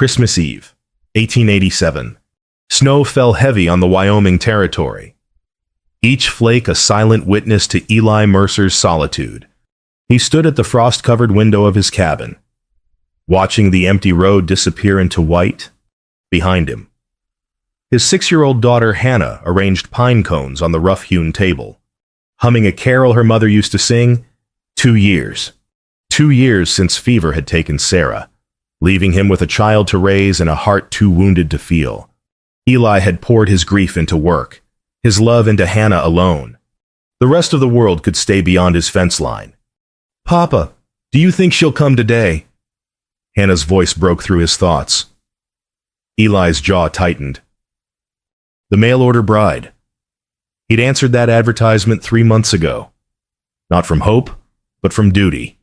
Christmas Eve, 1887. Snow fell heavy on the Wyoming Territory. Each flake a silent witness to Eli Mercer's solitude. He stood at the frost-covered window of his cabin, watching the empty road disappear into white behind him. His 6-year-old daughter Hannah arranged pine cones on the rough-hewn table, humming a carol her mother used to sing. 2 years. 2 years since fever had taken Sarah, leaving him with a child to raise and a heart too wounded to feel. Eli had poured his grief into work, his love into Hannah alone. The rest of the world could stay beyond his fence line. "Papa, do you think she'll come today?" Hannah's voice broke through his thoughts. Eli's jaw tightened. The mail-order bride. He'd answered that advertisement 3 months ago. Not from hope, but from duty.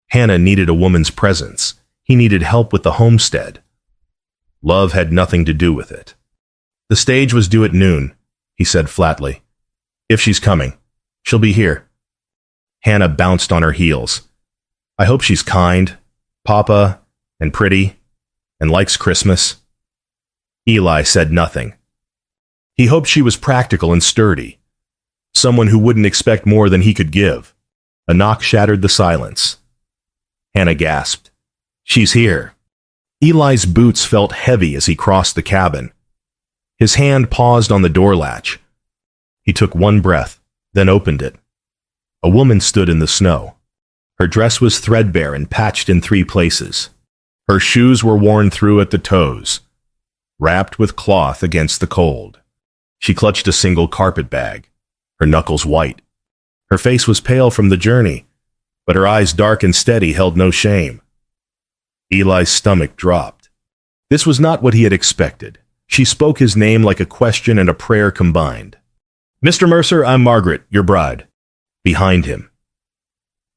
Hannah needed a woman's presence. He needed help with the homestead. Love had nothing to do with it. "The stage was due at noon," he said flatly. "If she's coming, she'll be here." Hannah bounced on her heels. "I hope she's kind, Papa, and pretty, and likes Christmas." Eli said nothing. He hoped she was practical and sturdy, someone who wouldn't expect more than he could give. A knock shattered the silence. Hannah gasped. "She's here." Eli's boots felt heavy as he crossed the cabin. His hand paused on the door latch. He took one breath, then opened it. A woman stood in the snow. Her dress was threadbare and patched in 3 places. Her shoes were worn through at the toes, wrapped with cloth against the cold. She clutched a single carpet bag, her knuckles white. Her face was pale from the journey, but her eyes dark and steady held no shame. Eli's stomach dropped. This was not what he had expected. She spoke his name like a question and a prayer combined. "Mr. Mercer, I'm Margaret, your bride." Behind him.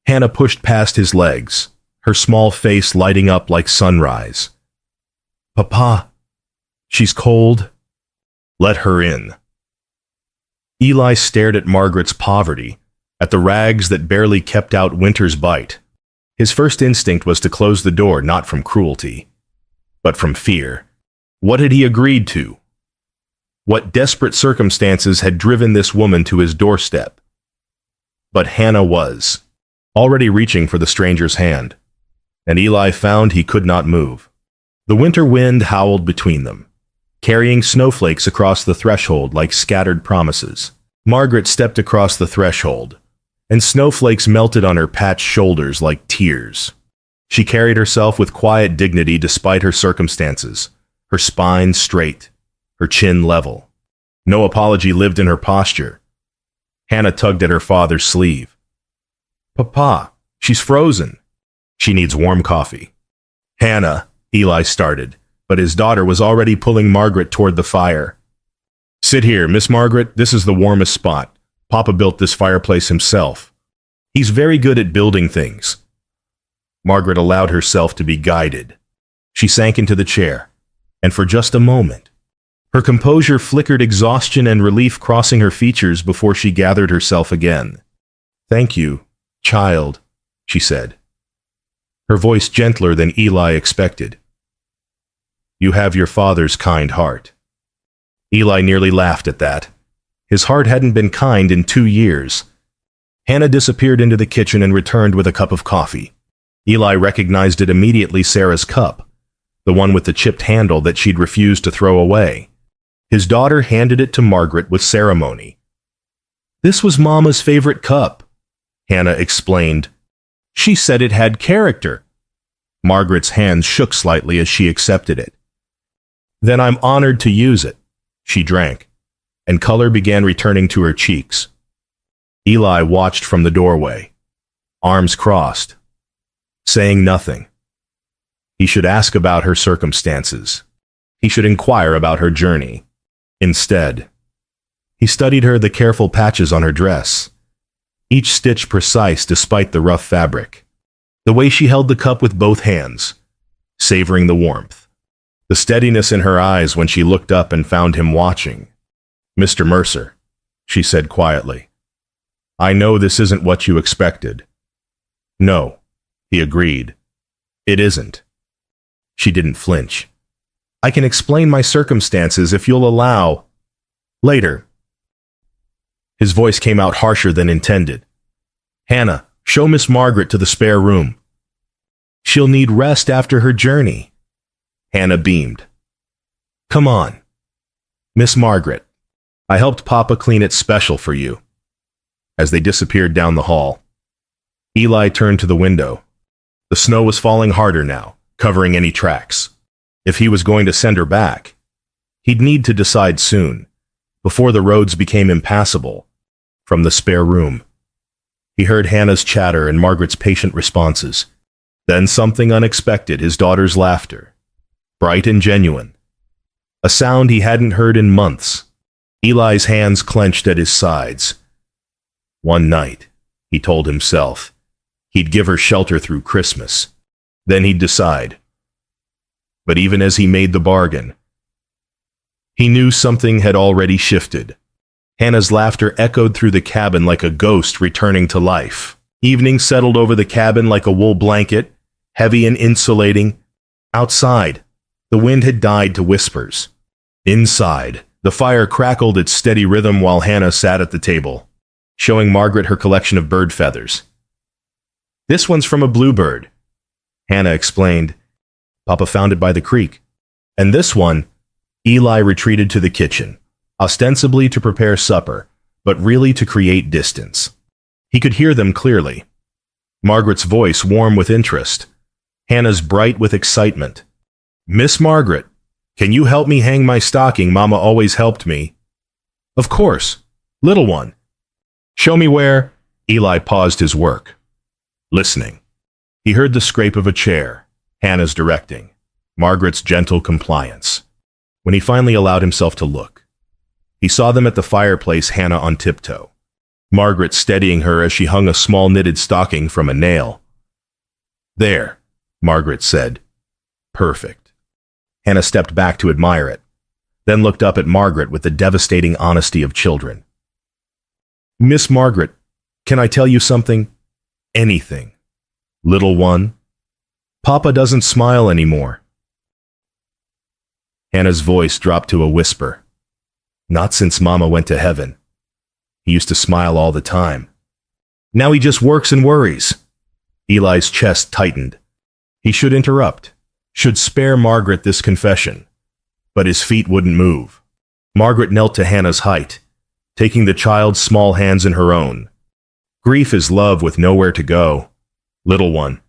Hannah pushed past his legs, her small face lighting up like sunrise. "Papa, she's cold." "Let her in." Eli stared at Margaret's poverty, at the rags that barely kept out winter's bite. His first instinct was to close the door, not from cruelty, but from fear. What had he agreed to? What desperate circumstances had driven this woman to his doorstep? But Hannah was already reaching for the stranger's hand, and Eli found he could not move. The winter wind howled between them, carrying snowflakes across the threshold like scattered promises. Margaret stepped across the threshold, and snowflakes melted on her patched shoulders like tears. She carried herself with quiet dignity despite her circumstances, her spine straight, her chin level. No apology lived in her posture. Hannah tugged at her father's sleeve. "Papa, she's frozen. She needs warm coffee." "Hannah," Eli started, but his daughter was already pulling Margaret toward the fire. "Sit here, Miss Margaret. This is the warmest spot. Papa built this fireplace himself. He's very good at building things." Margaret allowed herself to be guided. She sank into the chair, and for just a moment, her composure flickered, exhaustion and relief crossing her features before she gathered herself again. "Thank you, child," she said, her voice gentler than Eli expected. "You have your father's kind heart." Eli nearly laughed at that. His heart hadn't been kind in 2 years. Hannah disappeared into the kitchen and returned with a cup of coffee. Eli recognized it immediately, Sarah's cup, the one with the chipped handle that she'd refused to throw away. His daughter handed it to Margaret with ceremony. "This was Mama's favorite cup," Hannah explained. "She said it had character." Margaret's hands shook slightly as she accepted it. "Then I'm honored to use it." She drank, and color began returning to her cheeks. Eli watched from the doorway, arms crossed, saying nothing. He should ask about her circumstances. He should inquire about her journey. Instead, he studied her, the careful patches on her dress, each stitch precise despite the rough fabric, the way she held the cup with both hands, savoring the warmth, the steadiness in her eyes when she looked up and found him watching. "Mr. Mercer," she said quietly, "I know this isn't what you expected." "No," he agreed. "It isn't." She didn't flinch. I can explain my circumstances if you'll allow. Later. His voice came out harsher than intended. Hannah, show Miss Margaret to the spare room. She'll need rest after her journey. Hannah beamed. Come on. Miss Margaret, I helped Papa clean it special for you. As they disappeared down the hall, Eli turned to the window. The snow was falling harder now, covering any tracks. If he was going to send her back, he'd need to decide soon, before the roads became impassable. From the spare room, he heard Hannah's chatter and Margaret's patient responses. Then something unexpected, his daughter's laughter. Bright and genuine. A sound he hadn't heard in months. Eli's hands clenched at his sides. One night, he told himself, he'd give her shelter through Christmas. Then he'd decide. But even as he made the bargain, he knew something had already shifted. Hannah's laughter echoed through the cabin like a ghost returning to life. Evening settled over the cabin like a wool blanket, heavy and insulating. Outside, the wind had died to whispers. Inside, the fire crackled its steady rhythm while Hannah sat at the table, showing Margaret her collection of bird feathers. This one's from a bluebird, Hannah explained. Papa found it by the creek. And this one, Eli retreated to the kitchen, ostensibly to prepare supper, but really to create distance. He could hear them clearly. Margaret's voice warm with interest, Hannah's bright with excitement. Miss Margaret, can you help me hang my stocking? Mama always helped me. Of course, little one. Show me where. Eli paused his work, listening. He heard the scrape of a chair, Hannah's directing, Margaret's gentle compliance. When he finally allowed himself to look, he saw them at the fireplace, Hannah on tiptoe, Margaret steadying her as she hung a small knitted stocking from a nail. There, Margaret said. Perfect. Hannah stepped back to admire it, then looked up at Margaret with the devastating honesty of children. Miss Margaret, can I tell you something? Anything. Little one, Papa doesn't smile anymore. Hannah's voice dropped to a whisper. Not since Mama went to heaven. He used to smile all the time. Now he just works and worries. Eli's chest tightened. He should interrupt, should spare Margaret this confession. But his feet wouldn't move. Margaret knelt to Hannah's height, taking the child's small hands in her own. Grief is love with nowhere to go. Little one,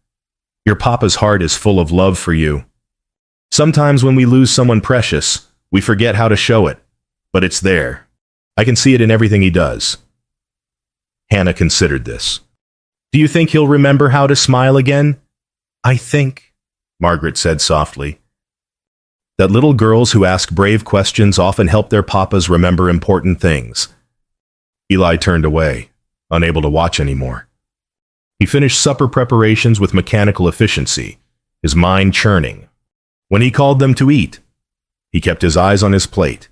your Papa's heart is full of love for you. Sometimes when we lose someone precious, we forget how to show it. But it's there. I can see it in everything he does. Hannah considered this. Do you think he'll remember how to smile again? I think, Margaret said softly, that little girls who ask brave questions often help their papas remember important things. Eli turned away, unable to watch anymore. He finished supper preparations with mechanical efficiency, his mind churning. When he called them to eat, he kept his eyes on his plate,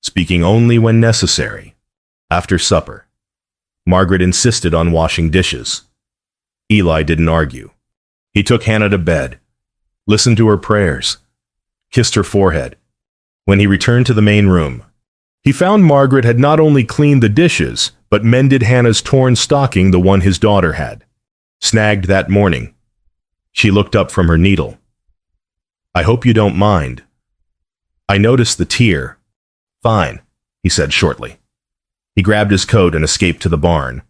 speaking only when necessary. After supper, Margaret insisted on washing dishes. Eli didn't argue. He took Hannah to bed, listened to her prayers, kissed her forehead. When he returned to the main room, he found Margaret had not only cleaned the dishes, but mended Hannah's torn stocking, the one his daughter had snagged that morning. She looked up from her needle. I hope you don't mind. I noticed the tear. Fine, he said shortly. He grabbed his coat and escaped to the barn.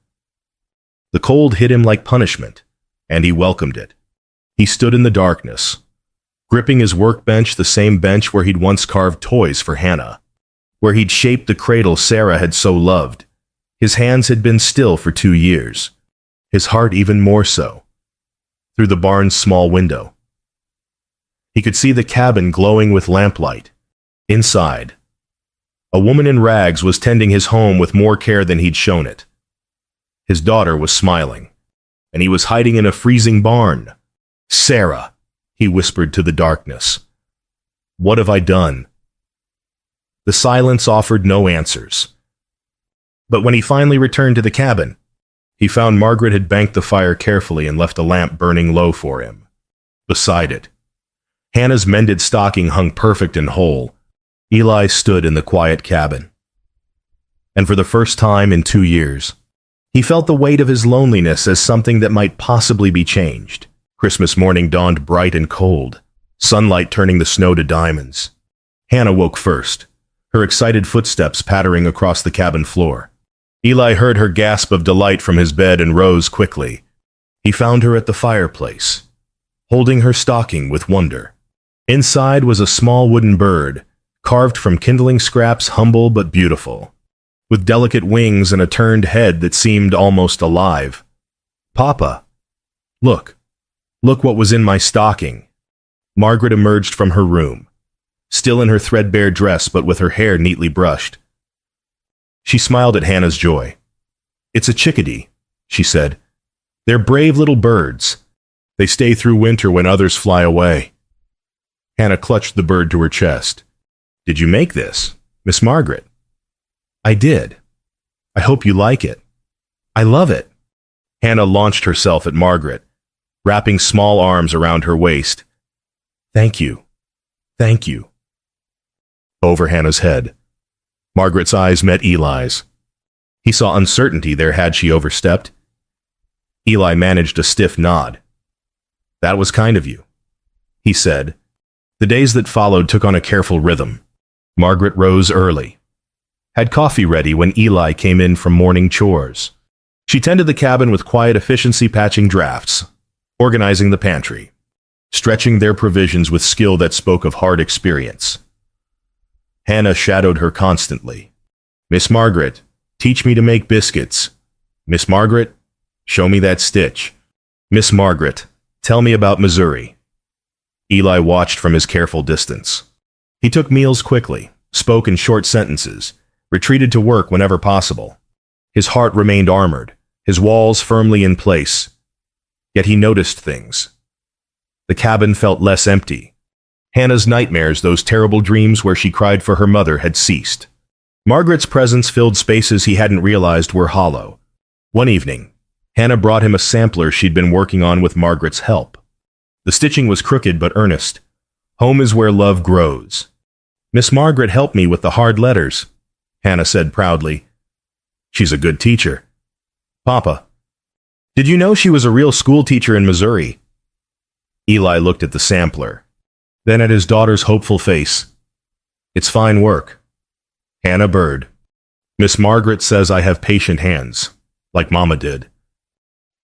The cold hit him like punishment, and he welcomed it. He stood in the darkness, gripping his workbench, the same bench where he'd once carved toys for Hannah, where he'd shaped the cradle Sarah had so loved. His hands had been still for 2 years, his heart even more so. Through the barn's small window, he could see the cabin glowing with lamplight. Inside, a woman in rags was tending his home with more care than he'd shown it. His daughter was smiling, and he was hiding in a freezing barn. Sarah, he whispered to the darkness. What have I done? The silence offered no answers. But when he finally returned to the cabin, he found Margaret had banked the fire carefully and left a lamp burning low for him. Beside it, Hannah's mended stocking hung perfect and whole. Eli stood in the quiet cabin. And for the first time in 2 years, he felt the weight of his loneliness as something that might possibly be changed. Christmas morning dawned bright and cold, sunlight turning the snow to diamonds. Hannah woke first, her excited footsteps pattering across the cabin floor. Eli heard her gasp of delight from his bed and rose quickly. He found her at the fireplace, holding her stocking with wonder. Inside was a small wooden bird, carved from kindling scraps, humble but beautiful, with delicate wings and a turned head that seemed almost alive. "Papa, look what was in my stocking." Margaret emerged from her room, still in her threadbare dress but with her hair neatly brushed. She smiled at Hannah's joy. "It's a chickadee," she said. "They're brave little birds. They stay through winter when others fly away." Hannah clutched the bird to her chest. "Did you make this, Miss Margaret?" "I did. I hope you like it." "I love it." Hannah launched herself at Margaret, wrapping small arms around her waist. "Thank you. Thank you." Over Hannah's head, Margaret's eyes met Eli's. He saw uncertainty there had she overstepped. Eli managed a stiff nod. "That was kind of you," he said. The days that followed took on a careful rhythm. Margaret rose early, had coffee ready when Eli came in from morning chores. She tended the cabin with quiet efficiency, patching drafts, organizing the pantry, stretching their provisions with skill that spoke of hard experience. Hannah shadowed her constantly. "Miss Margaret, teach me to make biscuits. Miss Margaret, show me that stitch. Miss Margaret, tell me about Missouri." Eli watched from his careful distance. He took meals quickly, spoke in short sentences, retreated to work whenever possible. His heart remained armored, his walls firmly in place. Yet he noticed things. The cabin felt less empty. Hannah's nightmares, those terrible dreams where she cried for her mother, had ceased. Margaret's presence filled spaces he hadn't realized were hollow. One evening, Hannah brought him a sampler she'd been working on with Margaret's help. The stitching was crooked but earnest. "Home is where love grows." "Miss Margaret helped me with the hard letters," Hannah said proudly. "She's a good teacher." "Papa, did you know she was a real school teacher in Missouri?" Eli looked at the sampler, then at his daughter's hopeful face. "It's fine work." Hannah Bird. "Miss Margaret says I have patient hands, like Mama did."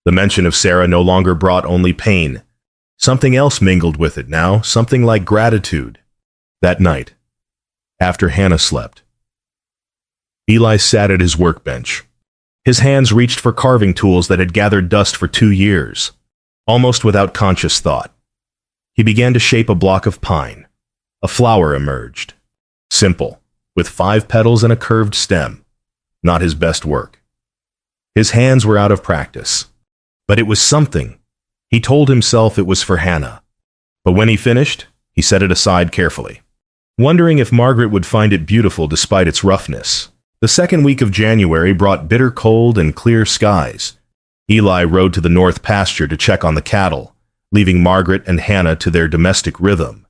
The mention of Sarah no longer brought only pain. Something else mingled with it now, something like gratitude. That night, after Hannah slept, Eli sat at his workbench. His hands reached for carving tools that had gathered dust for 2 years. Almost without conscious thought, he began to shape a block of pine. A flower emerged. Simple, with 5 petals and a curved stem. Not his best work. His hands were out of practice. But it was something. He told himself it was for Hannah. But when he finished, he set it aside carefully, wondering if Margaret would find it beautiful despite its roughness. The second week of January brought bitter cold and clear skies. Eli rode to the north pasture to check on the cattle, leaving Margaret and Hannah to their domestic rhythm.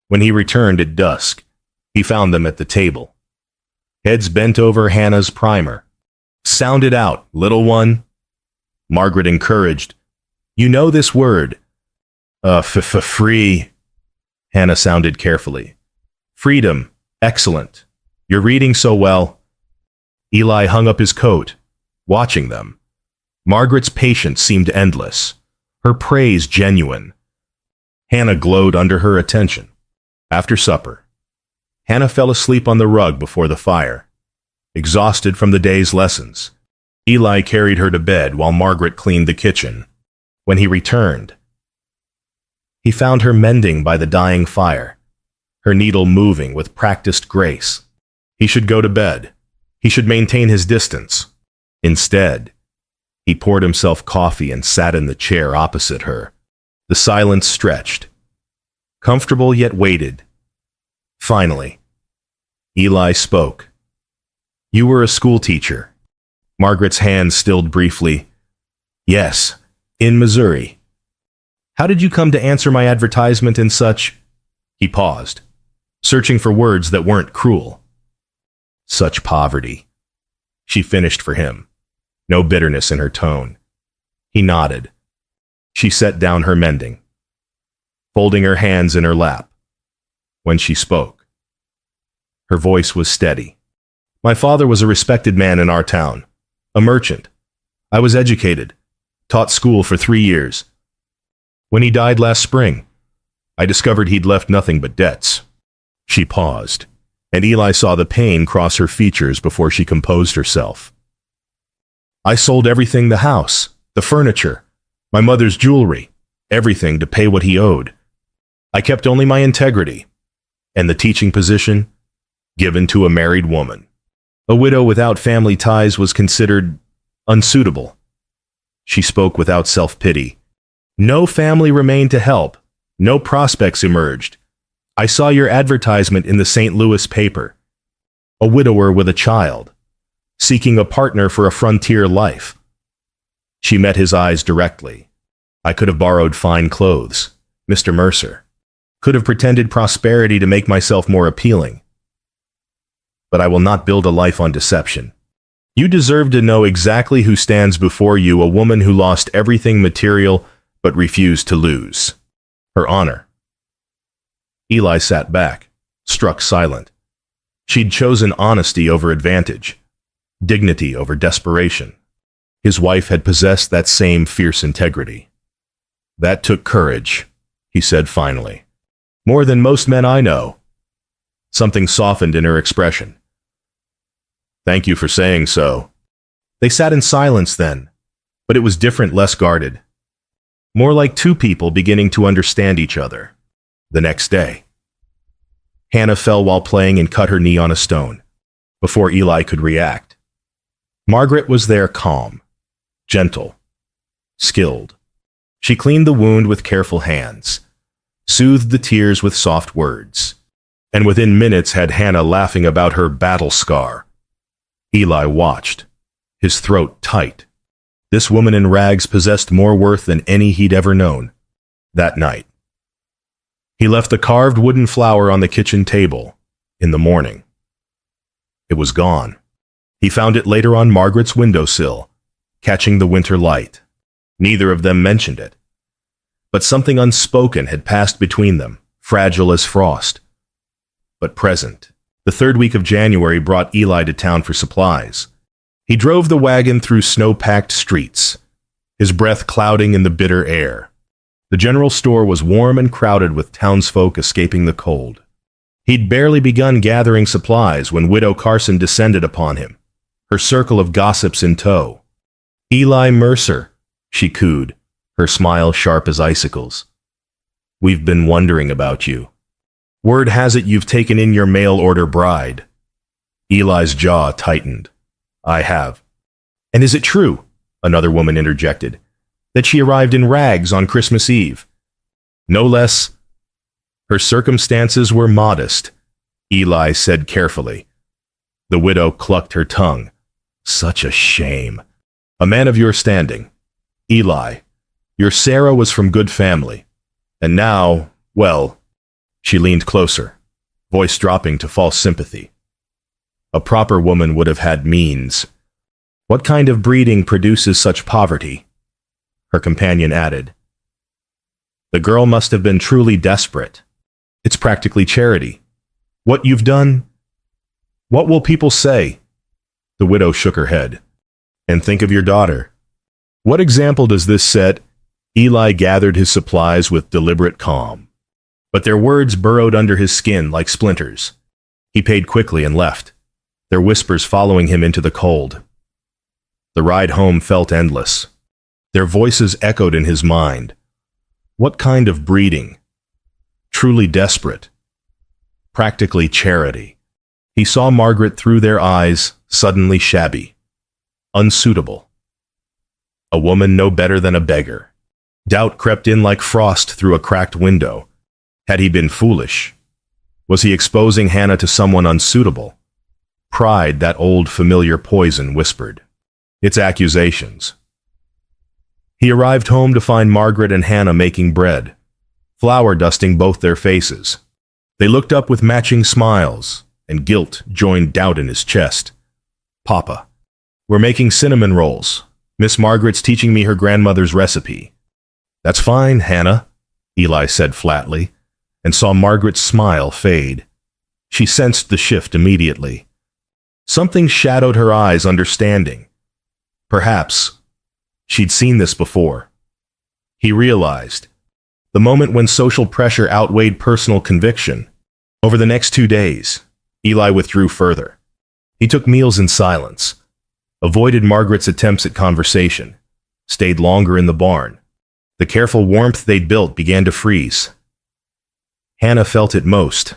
When he returned at dusk, he found them at the table. Heads bent over Hannah's primer. "Sound it out, little one." Margaret encouraged. "You know this word." Free." Hannah sounded carefully. "Freedom. Excellent. You're reading so well." Eli hung up his coat, watching them. Margaret's patience seemed endless, her praise genuine. Hannah glowed under her attention. After supper, Hannah fell asleep on the rug before the fire, exhausted from the day's lessons. Eli carried her to bed while Margaret cleaned the kitchen. When he returned, he found her mending by the dying fire, her needle moving with practiced grace. He should go to bed. He should maintain his distance. Instead, he poured himself coffee and sat in the chair opposite her. The silence stretched, comfortable yet weighted. Finally, Eli spoke. "You were a school teacher." Margaret's hand stilled briefly. "Yes, in Missouri." "How did you come to answer my advertisement in such He paused, searching for words that weren't cruel. Such poverty. She finished for him, no bitterness in her tone. He nodded. She set down her mending, folding her hands in her lap. When she spoke, her voice was steady. My father was a respected man in our town, a merchant. I was educated, taught school for 3 years. When he died last spring, I discovered he'd left nothing but debts. She paused, and Eli saw the pain cross her features before she composed herself. I sold everything, the house, the furniture, my mother's jewelry, everything to pay what he owed. I kept only my integrity, and the teaching position given to a married woman. A widow without family ties was considered unsuitable. She spoke without self-pity. No family remained to help. No prospects emerged. I saw your advertisement in the St. Louis paper. A widower with a child, seeking a partner for a frontier life. She met his eyes directly. I could have borrowed fine clothes, Mr. Mercer. Could have pretended prosperity to make myself more appealing. But I will not build a life on deception. You deserve to know exactly who stands before you, a woman who lost everything material but refused to lose her honor. Eli sat back, struck silent. She'd chosen honesty over advantage, dignity over desperation. His wife had possessed that same fierce integrity. That took courage, he said finally. More than most men I know. Something softened in her expression. Thank you for saying so. They sat in silence then, but it was different, less guarded. More like two people beginning to understand each other. The next day, Hannah fell while playing and cut her knee on a stone, before Eli could react. Margaret was there, calm, gentle, skilled. She cleaned the wound with careful hands, soothed the tears with soft words, and within minutes had Hannah laughing about her battle scar. Eli watched, his throat tight. This woman in rags possessed more worth than any he'd ever known. That night, he left the carved wooden flower on the kitchen table. In the morning, it was gone. He found it later on Margaret's windowsill, catching the winter light. Neither of them mentioned it. But something unspoken had passed between them, fragile as frost, but present. The third week of January brought Eli to town for supplies. He drove the wagon through snow-packed streets, his breath clouding in the bitter air. The general store was warm and crowded with townsfolk escaping the cold. He'd barely begun gathering supplies when Widow Carson descended upon him, her circle of gossips in tow. Eli Mercer, she cooed, her smile sharp as icicles. We've been wondering about you. Word has it you've taken in your mail-order bride. Eli's jaw tightened. I have. And is it true, another woman interjected, that she arrived in rags on Christmas Eve? No less. Her circumstances were modest, Eli said carefully. The widow clucked her tongue. Such a shame. A man of your standing. Eli, your Sarah was from good family. And now, well, she leaned closer, voice dropping to false sympathy. A proper woman would have had means. What kind of breeding produces such poverty? Her companion added. The girl must have been truly desperate. It's practically charity. What you've done? What will people say? The widow shook her head. And think of your daughter. What example does this set? Eli gathered his supplies with deliberate calm. But their words burrowed under his skin like splinters. He paid quickly and left, their whispers following him into the cold. The ride home felt endless. Their voices echoed in his mind. What kind of breeding? Truly desperate. Practically charity. He saw Margaret through their eyes, suddenly shabby. Unsuitable. A woman no better than a beggar. Doubt crept in like frost through a cracked window. Had he been foolish? Was he exposing Hannah to someone unsuitable? Pride, that old familiar poison, whispered. Its accusations. He arrived home to find Margaret and Hannah making bread, flour dusting both their faces. They looked up with matching smiles, and guilt joined doubt in his chest. Papa, we're making cinnamon rolls. Miss Margaret's teaching me her grandmother's recipe. That's fine, Hannah, Eli said flatly, and saw Margaret's smile fade. She sensed the shift immediately. Something shadowed her eyes, understanding. Perhaps she'd seen this before. He realized, the moment when social pressure outweighed personal conviction. Over the next 2 days, Eli withdrew further. He took meals in silence, avoided Margaret's attempts at conversation, stayed longer in the barn. The careful warmth they'd built began to freeze. Hannah felt it most.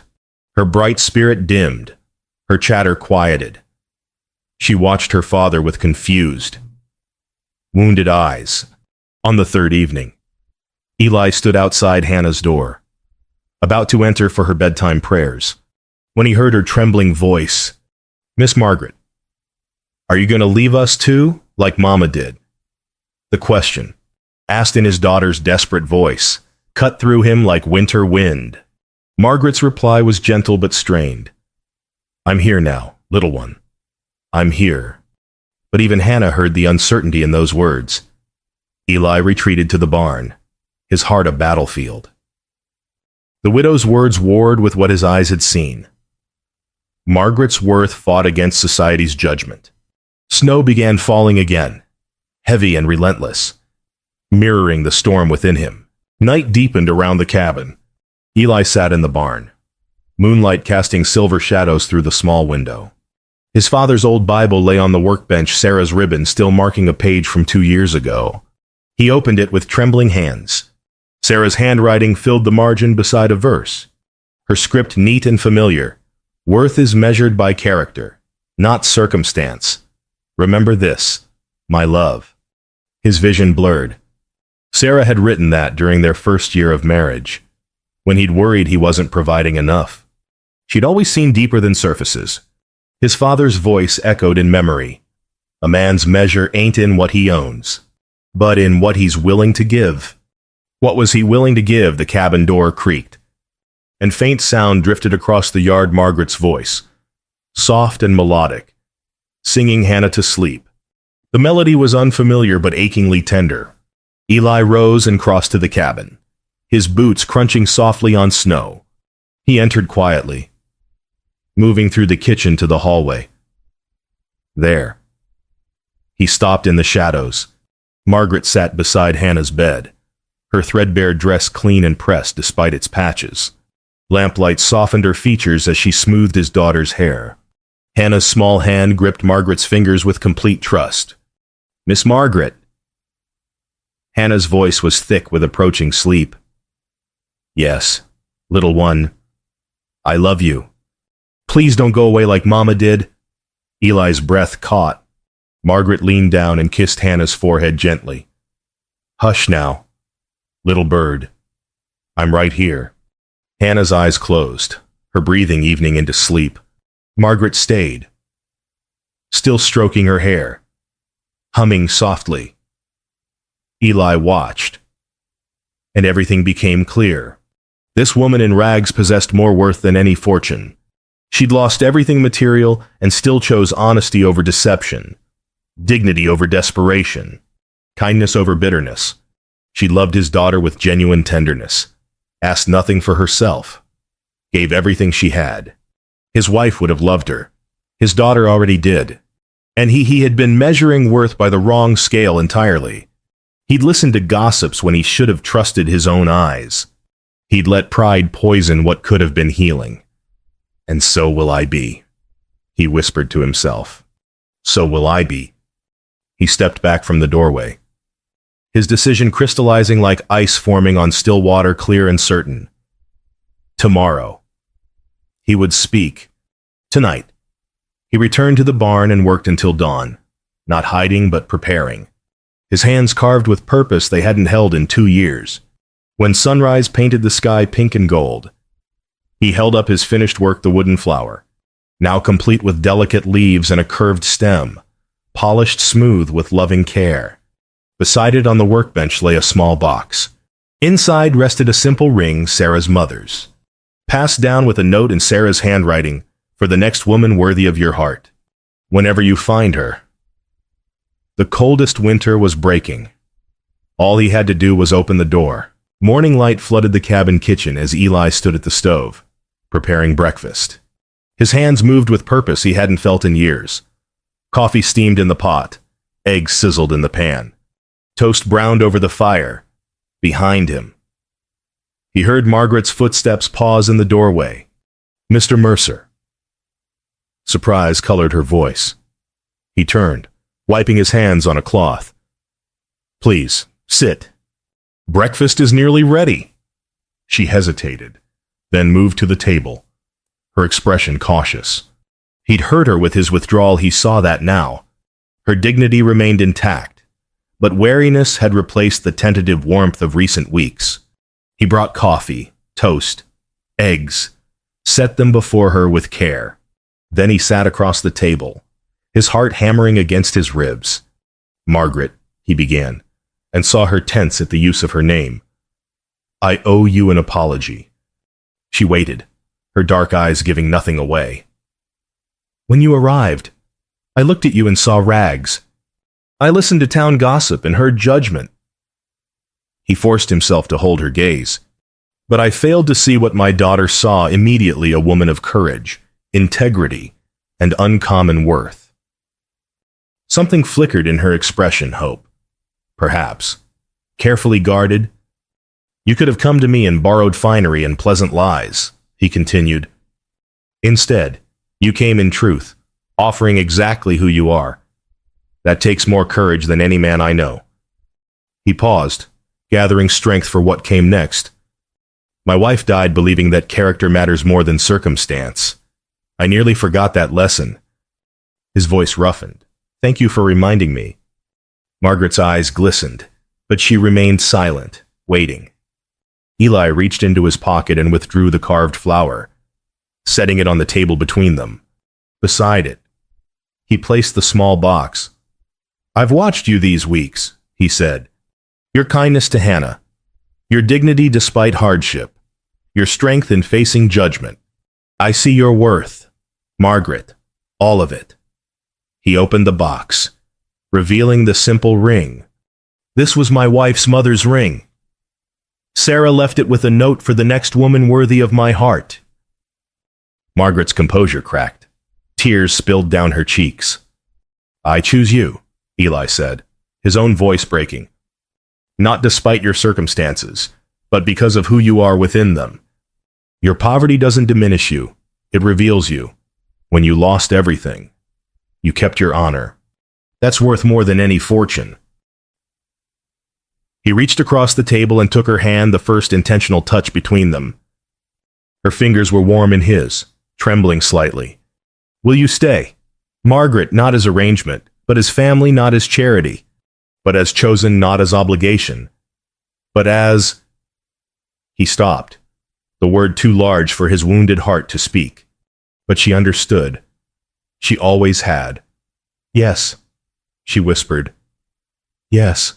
Her bright spirit dimmed, her chatter quieted. She watched her father with confused, wounded eyes. On the third evening, Eli stood outside Hannah's door, about to enter for her bedtime prayers, when he heard her trembling voice. Miss Margaret, are you going to leave us too, like Mama did? The question, asked in his daughter's desperate voice, cut through him like winter wind. Margaret's reply was gentle but strained. I'm here now, little one. I'm here. But even Hannah heard the uncertainty in those words. Eli retreated to the barn, his heart a battlefield. The widow's words warred with what his eyes had seen. Margaret's worth fought against society's judgment. Snow began falling again, heavy and relentless, mirroring the storm within him. Night deepened around the cabin. Eli sat in the barn, moonlight casting silver shadows through the small window. His father's old Bible lay on the workbench, Sarah's ribbon still marking a page from 2 years ago. He opened it with trembling hands. Sarah's handwriting filled the margin beside a verse. Her script neat and familiar. Worth is measured by character, not circumstance. Remember this, my love. His vision blurred. Sarah had written that during their first year of marriage, when he'd worried he wasn't providing enough. She'd always seen deeper than surfaces. His father's voice echoed in memory. A man's measure ain't in what he owns, but in what he's willing to give. What was he willing to give? The cabin door creaked, and faint sound drifted across the yard. Margaret's voice, soft and melodic, singing Hannah to sleep. The melody was unfamiliar but achingly tender. Eli rose and crossed to the cabin, his boots crunching softly on snow. He entered quietly, moving through the kitchen to the hallway. There. He stopped in the shadows. Margaret sat beside Hannah's bed, her threadbare dress clean and pressed despite its patches. Lamplight softened her features as she smoothed his daughter's hair. Hannah's small hand gripped Margaret's fingers with complete trust. Miss Margaret. Hannah's voice was thick with approaching sleep. Yes, little one. I love you. Please don't go away like Mama did. Eli's breath caught. Margaret leaned down and kissed Hannah's forehead gently. Hush now, little bird. I'm right here. Hannah's eyes closed, her breathing evening into sleep. Margaret stayed, still stroking her hair, humming softly. Eli watched, and everything became clear. This woman in rags possessed more worth than any fortune. She'd lost everything material and still chose honesty over deception, dignity over desperation, kindness over bitterness. She loved his daughter with genuine tenderness, asked nothing for herself, gave everything she had. His wife would have loved her. His daughter already did. And he had been measuring worth by the wrong scale entirely. He'd listened to gossips when he should have trusted his own eyes. He'd let pride poison what could have been healing. And so will I be, he whispered to himself. So will I be. He stepped back from the doorway, his decision crystallizing like ice forming on still water, clear and certain. Tomorrow. He would speak. Tonight. He returned to the barn and worked until dawn, not hiding but preparing. His hands carved with purpose they hadn't held in 2 years. When sunrise painted the sky pink and gold, he held up his finished work, the wooden flower, now complete with delicate leaves and a curved stem, polished smooth with loving care. Beside it on the workbench lay a small box. Inside rested a simple ring, Sarah's mother's. passed down with a note in Sarah's handwriting, for the next woman worthy of your heart. Whenever you find her. The coldest winter was breaking. All he had to do was open the door. Morning light flooded the cabin kitchen as Eli stood at the stove, preparing breakfast. His hands moved with purpose he hadn't felt in years. Coffee steamed in the pot. Eggs sizzled in the pan. Toast browned over the fire. Behind him. He heard Margaret's footsteps pause in the doorway. Mr. Mercer. Surprise colored her voice. He turned, wiping his hands on a cloth. Please, sit. Breakfast is nearly ready. She hesitated, then moved to the table, her expression cautious. He'd hurt her with his withdrawal, he saw that now. Her dignity remained intact, but wariness had replaced the tentative warmth of recent weeks. He brought coffee, toast, eggs, set them before her with care. Then he sat across the table, his heart hammering against his ribs. Margaret, he began, and saw her tense at the use of her name. I owe you an apology. She waited, her dark eyes giving nothing away. When you arrived, I looked at you and saw rags. I listened to town gossip and heard judgment. He forced himself to hold her gaze. But I failed to see what my daughter saw immediately, a woman of courage, integrity, and uncommon worth. Something flickered in her expression, hope. Perhaps. Carefully guarded. You could have come to me and borrowed finery and pleasant lies, he continued. Instead, you came in truth, offering exactly who you are. That takes more courage than any man I know. He paused, gathering strength for what came next. My wife died believing that character matters more than circumstance. I nearly forgot that lesson. His voice roughened. Thank you for reminding me. Margaret's eyes glistened, but she remained silent, waiting. Eli reached into his pocket and withdrew the carved flower, setting it on the table between them. Beside it, he placed the small box. I've watched you these weeks, he said. Your kindness to Hannah, your dignity despite hardship, your strength in facing judgment. I see your worth, Margaret, all of it. He opened the box, revealing the simple ring. This was my wife's mother's ring. Sarah left it with a note for the next woman worthy of my heart. Margaret's composure cracked. Tears spilled down her cheeks. I choose you, Eli said, his own voice breaking. Not despite your circumstances, but because of who you are within them. Your poverty doesn't diminish you, it reveals you. When you lost everything, you kept your honor. That's worth more than any fortune. He reached across the table and took her hand, the first intentional touch between them. Her fingers were warm in his, trembling slightly. Will you stay? Margaret, not as arrangement, but as family, not as charity. But as chosen, not as obligation, but as... He stopped, the word too large for his wounded heart to speak. But she understood. She always had. Yes, she whispered. Yes.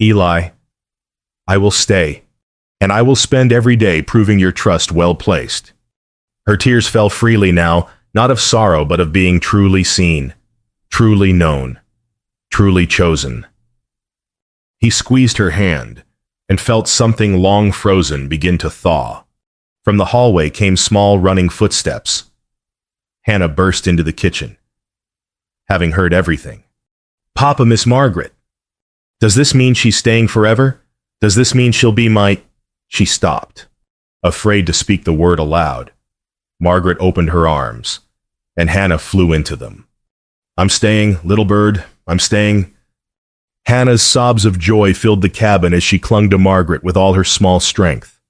Eli, I will stay, and I will spend every day proving your trust well placed. Her tears fell freely now, not of sorrow, but of being truly seen, truly known. Truly chosen. He squeezed her hand and felt something long frozen begin to thaw. From the hallway came small running footsteps. Hannah burst into the kitchen, having heard everything. Papa, Miss Margaret. Does this mean she's staying forever? Does this mean she'll be my... She stopped, afraid to speak the word aloud. Margaret opened her arms, and Hannah flew into them. I'm staying, little bird. I'm staying. Hannah's sobs of joy filled the cabin as she clung to Margaret with all her small strength.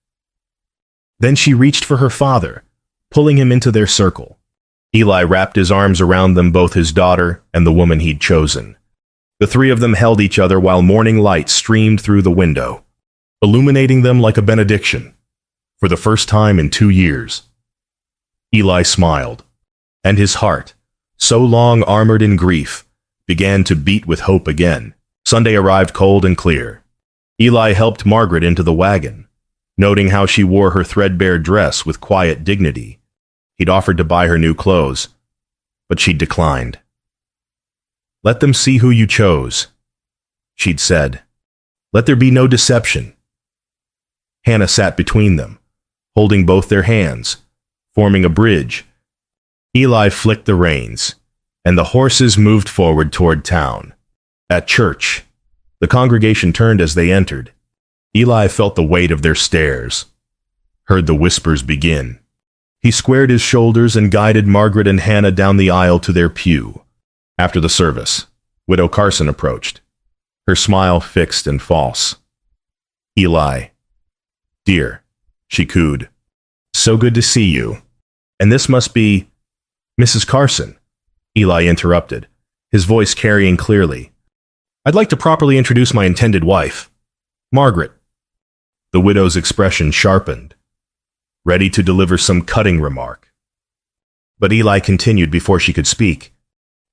Then she reached for her father, pulling him into their circle. Eli wrapped his arms around them, both his daughter and the woman he'd chosen. The three of them held each other while morning light streamed through the window, illuminating them like a benediction, for the first time in 2 years. Eli smiled, and his heart, so long armored in grief, began to beat with hope again. Sunday arrived cold and clear. Eli helped Margaret into the wagon, Noting how she wore her threadbare dress with quiet dignity, he'd offered to buy her new clothes, but she'd declined. "Let them see who you chose," she'd said. "Let there be no deception." Hannah sat between them, holding both their hands, forming a bridge. Eli flicked the reins, and the horses moved forward toward town. At church, the congregation turned as they entered. Eli felt the weight of their stares, heard the whispers begin. He squared his shoulders and guided Margaret and Hannah down the aisle to their pew. After the service, Widow Carson approached, her smile fixed and false. "Eli, dear," she cooed, "so good to see you. And this must be Mrs. Carson," Eli interrupted, his voice carrying clearly. "I'd like to properly introduce my intended wife, Margaret." The widow's expression sharpened, ready to deliver some cutting remark. But Eli continued before she could speak.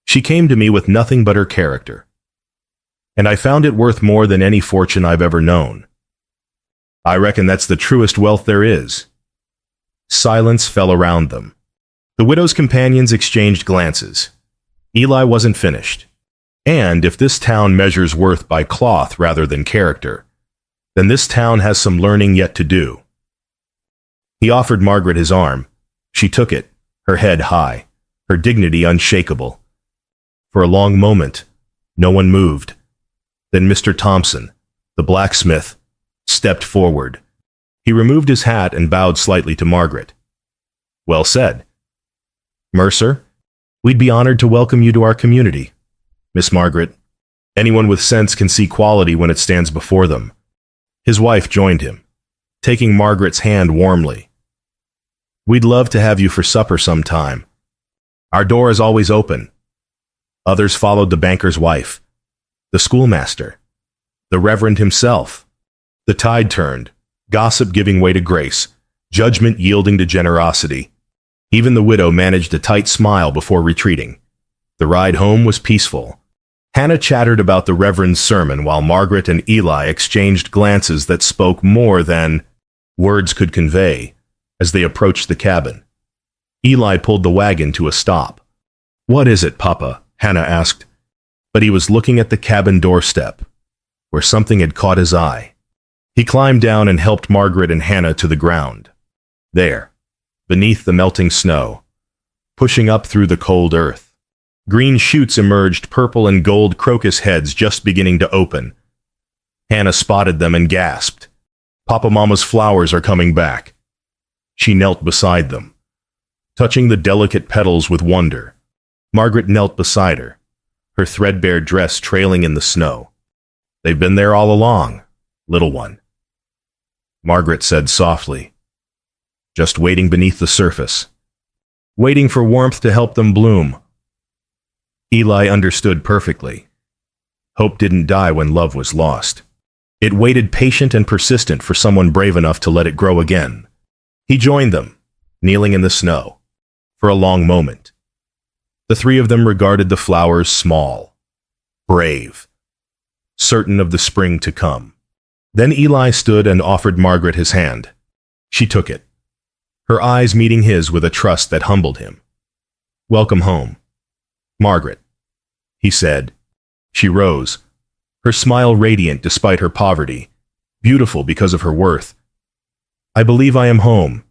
"She came to me with nothing but her character, and I found it worth more than any fortune I've ever known. I reckon that's the truest wealth there is." Silence fell around them. The widow's companions exchanged glances. Eli wasn't finished. And if this town measures worth by cloth rather than character, then this town has some learning yet to do. He offered Margaret his arm. She took it, her head high, her dignity unshakable. For a long moment, no one moved. Then Mr. Thompson, the blacksmith, stepped forward. He removed his hat and bowed slightly to Margaret. "Well said. Mercer, we'd be honored to welcome you to our community. Miss Margaret, anyone with sense can see quality when it stands before them." His wife joined him, taking Margaret's hand warmly. "We'd love to have you for supper sometime. Our door is always open." Others followed the banker's wife, the schoolmaster, the Reverend himself. The tide turned, gossip giving way to grace, judgment yielding to generosity. Even the widow managed a tight smile before retreating. The ride home was peaceful. Hannah chattered about the Reverend's sermon while Margaret and Eli exchanged glances that spoke more than words could convey as they approached the cabin. Eli pulled the wagon to a stop. "What is it, Papa?" Hannah asked. But he was looking at the cabin doorstep, where something had caught his eye. He climbed down and helped Margaret and Hannah to the ground. There, beneath the melting snow, pushing up through the cold earth, green shoots emerged, purple and gold crocus heads just beginning to open. Hannah spotted them and gasped. "Papa Mama's flowers are coming back." She knelt beside them, touching the delicate petals with wonder. Margaret knelt beside her, her threadbare dress trailing in the snow. "They've been there all along, little one," Margaret said softly, "just waiting beneath the surface, waiting for warmth to help them bloom." Eli understood perfectly. Hope didn't die when love was lost. It waited patient and persistent for someone brave enough to let it grow again. He joined them, kneeling in the snow, for a long moment. The three of them regarded the flowers small, brave, certain of the spring to come. Then Eli stood and offered Margaret his hand. She took it, her eyes meeting his with a trust that humbled him. "Welcome home, Margaret," he said. She rose, her smile radiant despite her poverty, beautiful because of her worth. "I believe I am home,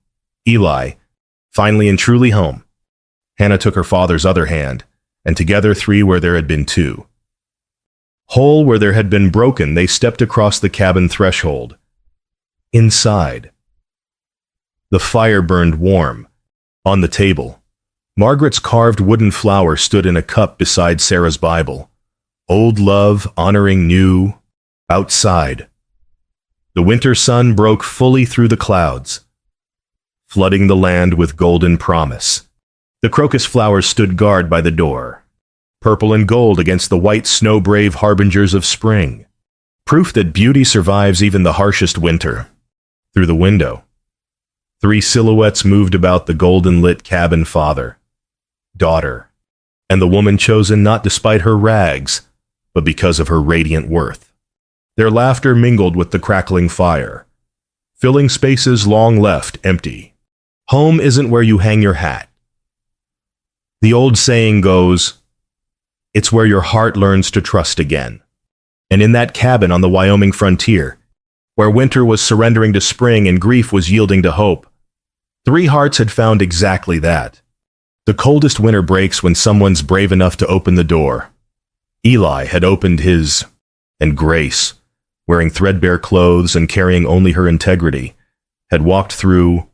Eli, finally and truly home." Hannah took her father's other hand, and together three where there had been two. Whole where there had been broken, they stepped across the cabin threshold. Inside, the fire burned warm. On the table, Margaret's carved wooden flower stood in a cup beside Sarah's Bible. Old love honoring new. Outside, the winter sun broke fully through the clouds, flooding the land with golden promise. The crocus flowers stood guard by the door, purple and gold against the white snow-brave harbingers of spring, proof that beauty survives even the harshest winter. Through the window, three silhouettes moved about the golden-lit cabin: father, daughter, and the woman chosen not despite her rags, but because of her radiant worth. Their laughter mingled with the crackling fire, filling spaces long left empty. Home isn't where you hang your hat. The old saying goes, it's where your heart learns to trust again. And in that cabin on the Wyoming frontier, where winter was surrendering to spring and grief was yielding to hope, three hearts had found exactly that. The coldest winter breaks when someone's brave enough to open the door. Eli had opened his, and Grace, wearing threadbare clothes and carrying only her integrity, had walked through